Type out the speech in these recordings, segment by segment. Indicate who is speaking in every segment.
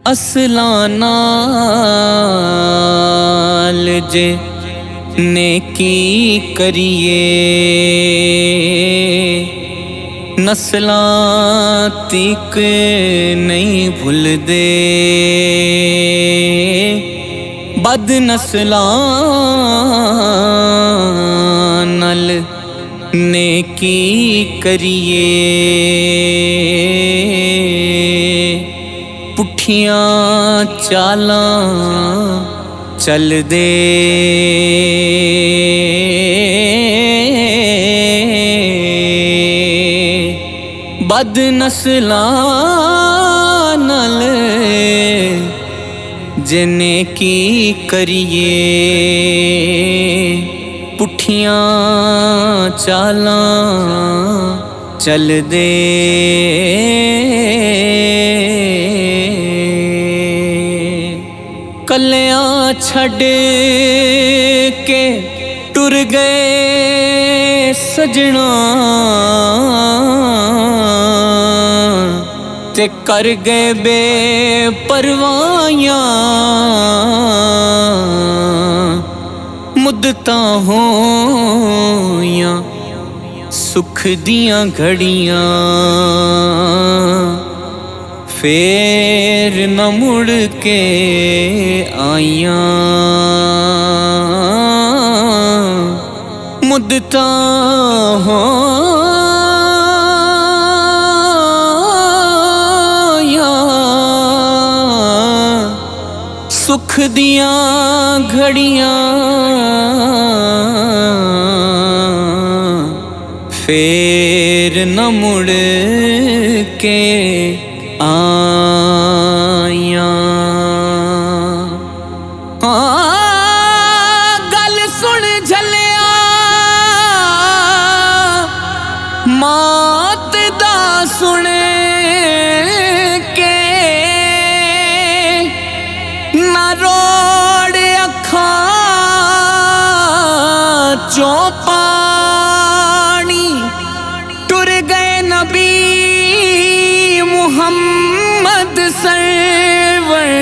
Speaker 1: असलां नाल जे नेकी करिए नस्लां तीक नहीं भुलदे। बद नस्लां नाल नेकी करिए पुठियां चालां चल दे। बद नस्लां नाल जे नेकी करिए पुठियां चालां चल दे। कलियां छड़ के टुर गए सजना ते कर गए बेपरवाहियां। मुद्दतां होइयां सुख दियां घड़ियां फेर न मुड़ के आइयां। मुद्दतां होइयां सुख दियां घड़ियां फेर न मुड़ के आइयां। गल सुन झलिया मौत दा सुन के ना रोड़ अखां चों पानी टुर गए नबी मुहम्मद सरवर।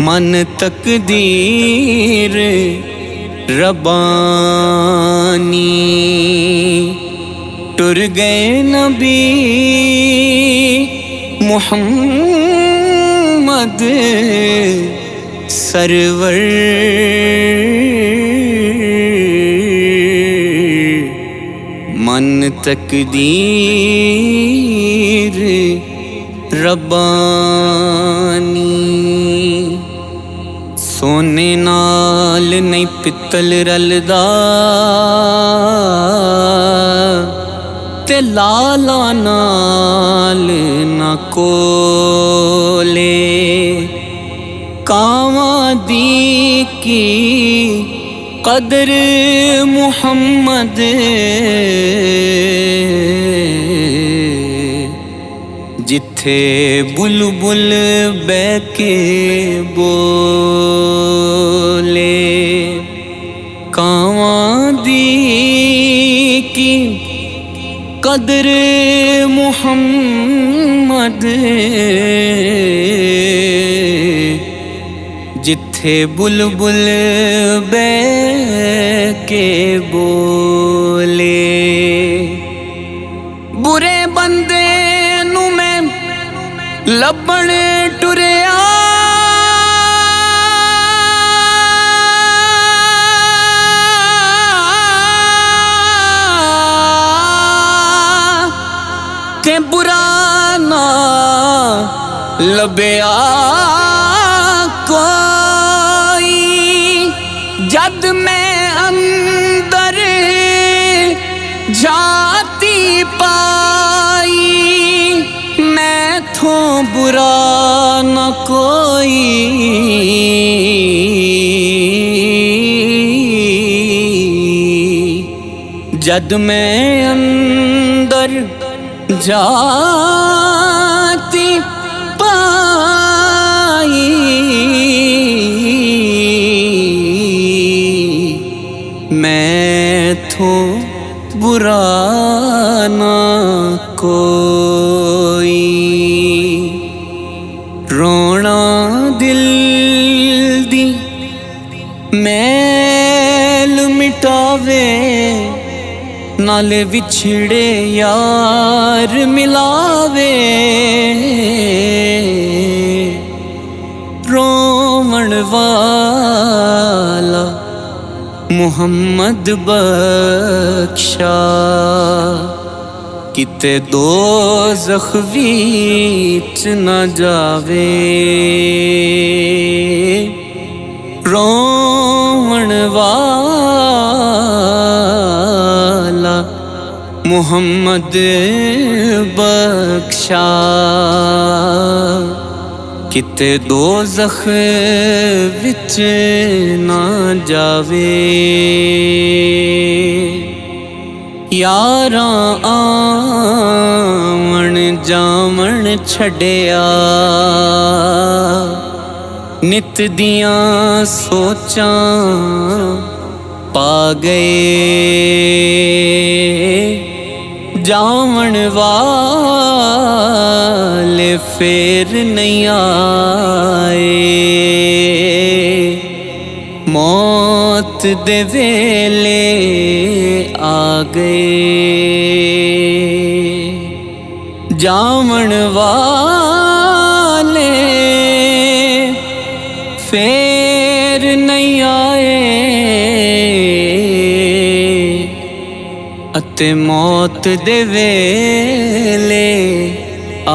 Speaker 1: मन तकदीर रब्बानी टुर गए नबी मुहम्मद सरवर। मन तकदीर रब्बानी सोने नाल नहीं पित्तल रलदा ते लाला नाल ना कोले। कावां दी की कदर मुहम्मद जिथे बुलबुल बैके बोले। कावां दी की कदर मुहम्मद जिथे बुलबुल बैके बोले। बुरे बंदे नू मैं लभण टुरिया ते बुरा ना लभया कोई। जद मैं अंदर जाती पाई मैं थो बुरा न कोई। जद मैं अंदर जाती पाई मैं थो बुरा ना कोई, रोना दिल दी मैल मिटावे, नाले विछड़े यार मिलावे। रोवण वाला मुहम्मद बख्शा, किते दोज़ख विच न जावे। रोवण वाला मुहम्मद बख्शा, किते दोज़ख विच ना जावे। यारां आवण जावण छड़िया, नित दियां सोचां पा गए। जावण वाले फेर नहीं आए, मौत दे वेले आ गए। जावण वाले फेर नहीं आए, अते मौत दे वेले आ